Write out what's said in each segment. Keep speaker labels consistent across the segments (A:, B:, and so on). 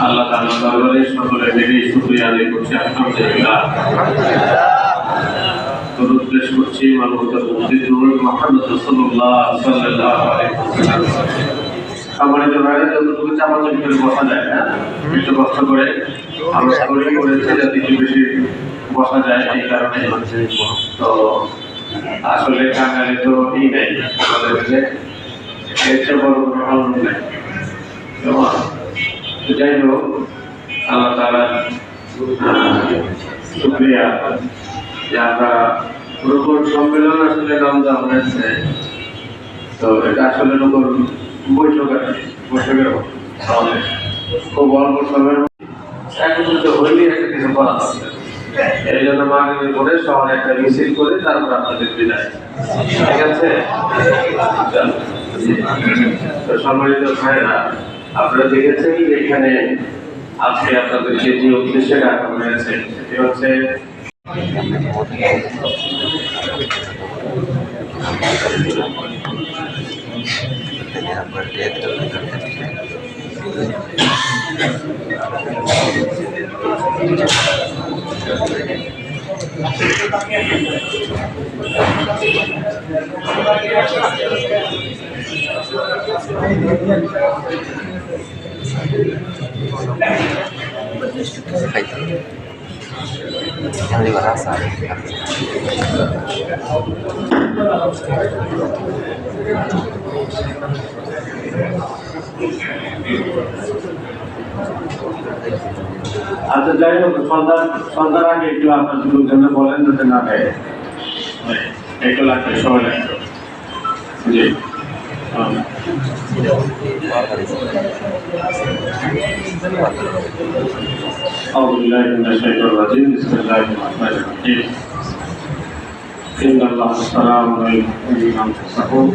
A: আল্লাহ তাআলা দরবারে সকলে মিলে শুকরিয়া আদায় করছি আলহামদুলিল্লাহ। দরুদ পেশ করছি মানবতার মুক্তিদুর মুহাম্মদ রাসূলুল্লাহ সাল্লাল্লাহু আলাইহি ওয়াসাল্লাম। সম্মানিত ভাইরা, যতটুকু চাপাচাপি করে বসা যায় না, একটু কষ্ট করে আমরা সকলে করেছি যাতে একটু বেশি বসা যায়, এই কারণে। তো আসলে কাঙালে তো এই নেই, আমাদের কাছে এর চেয়ে বড় কোনো আনন্দ নেই। যাই হোক, আল্লাহ তাআলা শুকরিয়া যে আমরা রুকুর সম্মেলন আসলে রমজান হয়েছে, তো এটা আসলে রুকুর বৈঠকের খুব অল্প সময়ের একত্রিত হইলে একটা কিছু করা আছে। এই জন্য মাগরিবের পরে শহরে একটা মিছিল করে তারপর আপনাদের বিদায়, ঠিক আছে? তো সম্মানিত ভাইরা, আপনারা দেখেছেন এখানে আজকে আপনাদেরকে যে উদ্দেশ্যে ডাকা হয়েছে সেটি হচ্ছে
B: yang dewasa.
A: আচ্ছা, যাই হোক, সন্ধ্যার আগে একটু আপনার লোকজনে বলেন যাতে না খায়, একটু লাগবে, সময় লাগবে। জি, أعوذ بالله من الشيطان الرجيم بسم الله الرحمن الرحيم إن الله اشترى من المؤمنين أنفسهم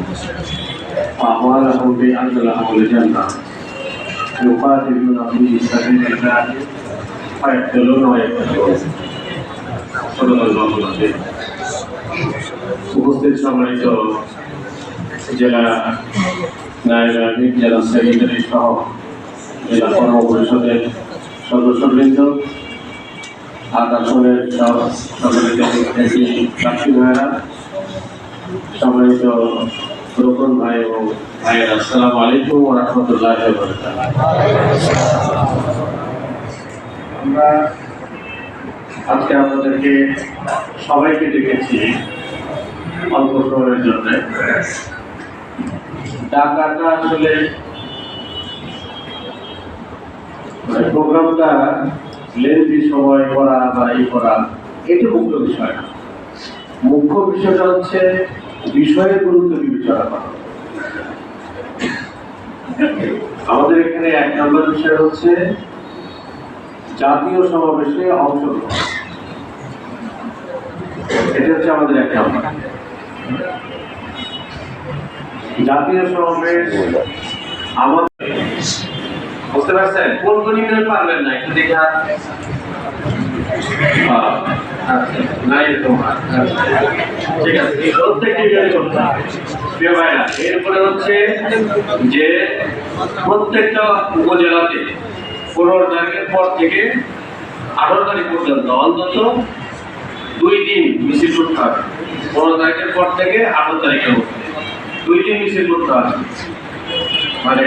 A: وأموالهم بأن لهم الجنة يقاتلون في سبيل الله فيقتلون ويقتلون صدق الله العظيم। উপস্থিত সম্মানিত জেলা নায়েব আমির, জেলা সেক্রেটারি সহ জেলা কর্ম পরিষদের সদস্যবৃন্দ, আসনের সাক্ষী ভাইয়েরা, সম্মানিত রোকন ভাই এবং ভাইয়েরা, আসসালামু আলাইকুম ওয়া রাহমাতুল্লাহি ওয়া বারাকাতুহু। আমরা আজকে আপনাদেরকে সবাইকে ডেকেছি অল্প সময়ের জন্য। ডাকাটা আসলে প্রোগ্রামটা লেন্থি সময় করা বা এই করা, এটা মুখ্য বিষয় না। মুখ্য বিষয়টা হচ্ছে বিষয়ের গুরুত্ব বিবেচনা করা। আমাদের এখানে 1 নম্বর বিষয় হচ্ছে জাতীয় সমাবেশে অংশগ্রহণ। এটা হচ্ছে আমাদের 1 নম্বর। জাতীয় সমাবেশ আমাদের, বুঝতে পারছেন? কোন কোন ইউনিয়ন পারবেন না একটু দেখা নাই তোমার, ঠিক আছে? প্রত্যেক ইউনিয়নে করতে হবে প্রিয় ভাইরা। এরপরে হচ্ছে যে প্রত্যেকটা উপজেলাতে 15 তারিখের পর থেকে 18 তারিখ পর্যন্ত অন্তত 2 দিন মিছিল করতে হবে। 15 তারিখের পর থেকে 18 তারিখের মধ্যে 2 দিন মিছিল করতে হবে, মানে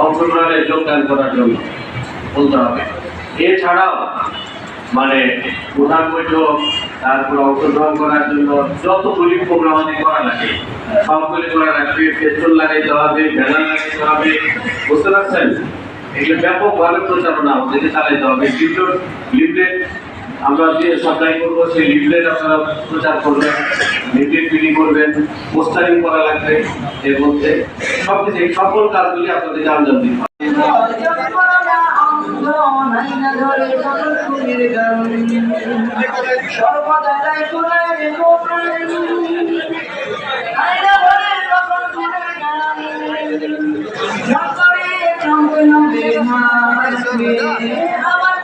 A: অংশগ্রহণে যোগদান করার জন্য বলতে হবে। এছাড়াও মানে প্রধান বৈঠক, তারপর অংশগ্রহণ করার জন্য যতগুলি প্রোগ্রাম করা লাগে সবগুলি করা লাগবে। পেট্রোল লাগাইতে হবে, ব্যানার লাগাইতে হবে, বুঝতে পারছেন? এগুলো ব্যাপকভাবে প্রচারণা আমাদেরকে চালাইতে হবে। লিফলেট আমরা যে সাপ্লাই করবো, সেই লিফলেট আপনারা প্রচার করবেন, লিফলেট বিলি করবেন, পোস্টারিং করা লাগবে। এর মধ্যে সবকিছু, এই সকল কাজগুলি আপনাদেরকে আঞ্জাম দিতে হবে।
B: আমার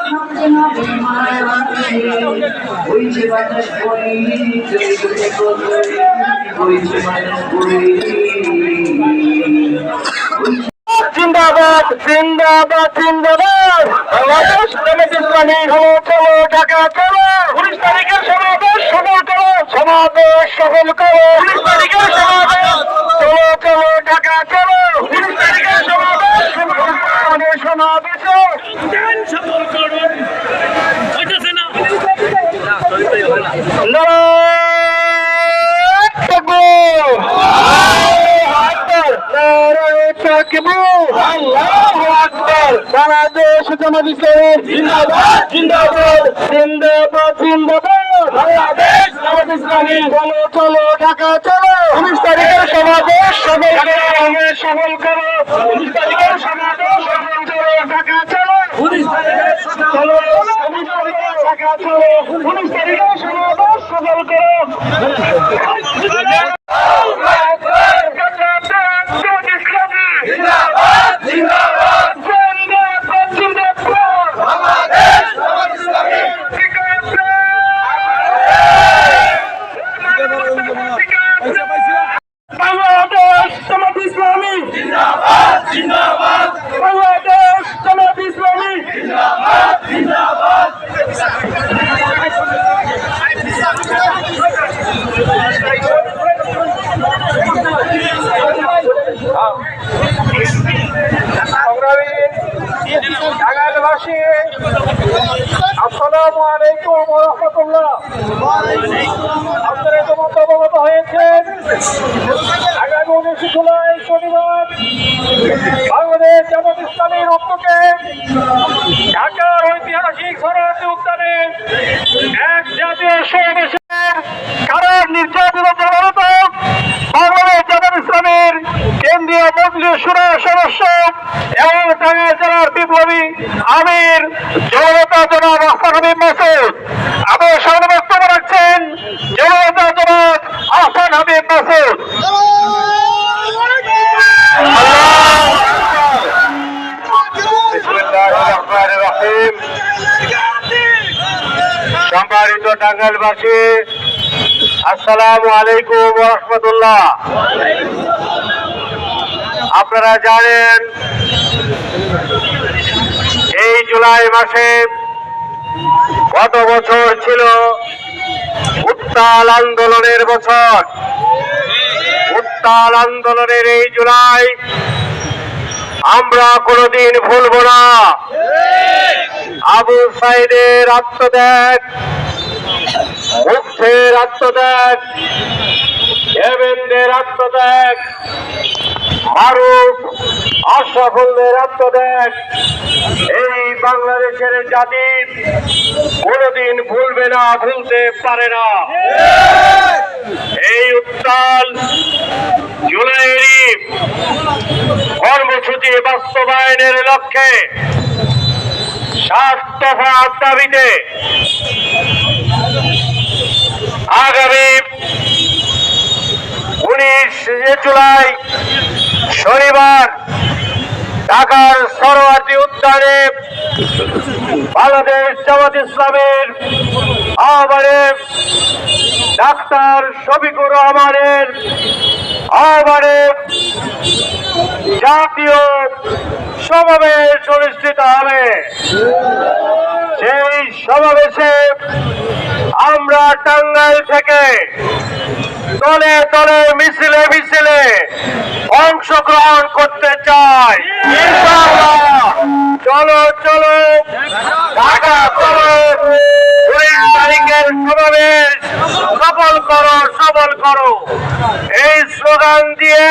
B: ভাবতে হবে মায়া হইছে বাতাস বই হইছে বাতাস বই
C: জিন্দাবাদ জিন্দাবাদ জিন্দাবাদ বাংলাদেশ জামাত ইসলামী চলো চলো ঢাকা চলো 19 তারিখের সমাবেশ সফল করো সমাবেশ সফল করো 19 তারিখের সমাবেশ চলো চলো ঢাকা চলো 19 তারিখের সমাবেশ সফল করো সমাবেশে
D: সফল করুন হইতেছে না
C: বাংলাদেশ জামাত ইসলামী জিন্দাবাদ জিন্দাবাদ জিন্দাবাদ জিন্দাবাদ বাংলাদেশ জামাত ইসলামী চলো চলো ঢাকা চলো 19 তারিখের সমাবেশ সফল করো 19 তারিখের সমাবেশ সফল করো ঢাকা চলো 19 তারিখের চলো ঢাকা চলো 19 তারিখের সমাবেশ সফল করো বাংলাদেশ জামাত ইসলামী জিন্দাবাদ জিন্দাবাদ বাংলাদেশ জামাত ইসলামী জিন্দাবাদ জিন্দাবাদ ঢাকাবাসী আসসালামু আলাইকুম ওয়া রাহমাতুল্লাহ। আপনারা ইতিমধ্যে অবগত হয়েছেন আগামী 19 জুলাই শনিবার বাংলাদেশ জামাত ইসলামীর উদ্যোগে ঢাকার ঐতিহাসিক সরোয়ার্দী উদ্যানে এক জাতীয় সমাবেশের কারণ নির্যাতিত জনতা বাংলাদেশ জামাত ইসলামীর কেন্দ্রীয় মজলিস শুরার সদস্য এবং টাঙ্গাইল জেলার বিপ্লবী আমির জনতা জনাব আহসান হাবিব মাসুদ আমার সামনে বক্তব্য রাখছেন জনতা জনাব আহসান হাবিব মাসুদ। সম্মানিত টাঙ্গাইলবাসী আসসালামু আলাইকুম ওয়া রাহমাতুল্লাহ। আপনারা জানেন এই জুলাই মাসে গত বছর ছিল উত্তাল আন্দোলনের বছর। উত্তাল আন্দোলনের এই জুলাই আমরা কোনোদিন ভুলব না। আবু সাইদের আত্মত্যাগ, মুগ্ধের আত্মত্যাগ, দেবেন্দ্রের আত্মত্যাগ, মারুফ আশরাফুলদের আত্মত্যাগ এই বাংলাদেশের জাতি কোনোদিন ভুলবে না, ভুলতে পারে না। এই উত্তাল জুলাইয়েরই কর্মসূচি বাস্তবায়নের লক্ষ্যে 7 দফার দাবিতে আগামী 19 জুলাই শনিবার ঢাকার সরোয়ার্দী উদ্যানে বাংলাদেশ জামাত ইসলামের আহ্বানে ডাক্তার শফিকুর রহমানের আহ্বানে জাতীয় সমাবেশ অনুষ্ঠিত হবে। সেই সমাবেশে আমরা টাঙ্গাইল থেকে দলে দলে মিছিলে মিছিলে অংশগ্রহণ করতে চাই। ইনশাআল্লাহ চলো চলো ঢাকা চলো 19 তারিখের সমাবেশ সফল করো সফল করো এই স্লোগান দিয়ে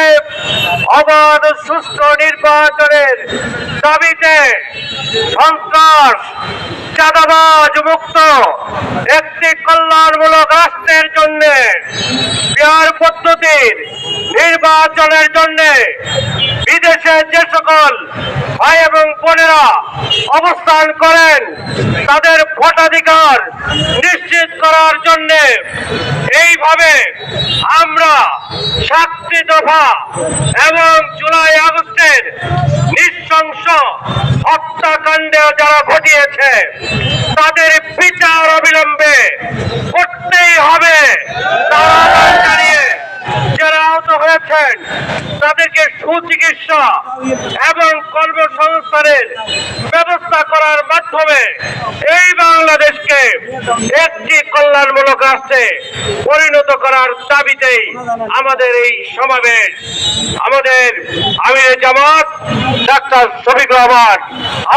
C: অবাধ সুষ্ঠু নির্বাচনের দাবিতে সন্ত্রাস চাঁদাবাজ মুক্ত একটি কল্যাণমূলক রাষ্ট্রের জন্য বিহার পদ্ধতির নির্বাচনের জন্য বিদেশে যে সকল ভাই এবং বোনেরা অবস্থান করেন তাদের ভোটাধিকার নিশ্চিত করার জন্য এইভাবে আমরা 7টি দফা এবং জুলাই আগস্টের নৃশংস হত্যাকারী সন্দেহ যারা ঘটিয়েছে তাদের বিচার অবিলম্বে করতেই হবে। তারা জানিয়ে যারা আহত হয়েছেন তাদেরকে সুচিকিৎসা এবং কর্মসংস্থানের ব্যবস্থা করার মাধ্যমে এই বাংলাদেশকে একটি কল্যাণমূলক রাষ্ট্রে পরিণত করার দাবিতেই আমাদের এই সমাবেশ। আমাদের আমিরে জামাত ডাক্তার শফিকুর রহমান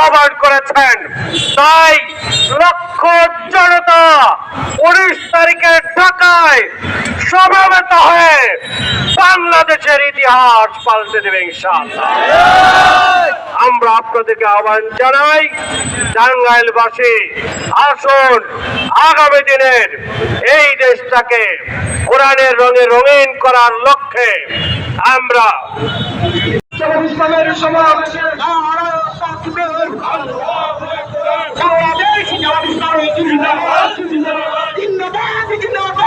C: আহ্বান করেছেন, তাই লক্ষ জনতা 19 তারিখে ঢাকায় সমাবেত হয়ে বাংলাদেশের ইতিহাস পাল্টে দেবে ইনশাআল্লাহ। আমরা আপনাদেরকে আহ্বান জানাই, টাঙ্গাইলবাসী আসুন আগামী দিনের এই দেশটাকে কোরআনের রঙে রঙিন করার লক্ষ্যে আমরা
E: ইসলামের সমাবেশে নারায়ণ তাকবীর বাংলাদেশ ইসলামী জিন্দাবাদ জিন্দাবাদ জিন্দাবাদ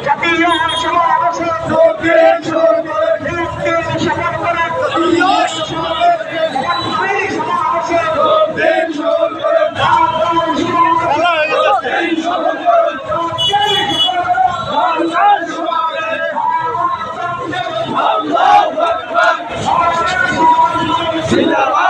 E: জাতীয় সমাবেশে যোগ দিন সফল করে সমাবেশে যোগ দিন
B: জিন্দাবাদ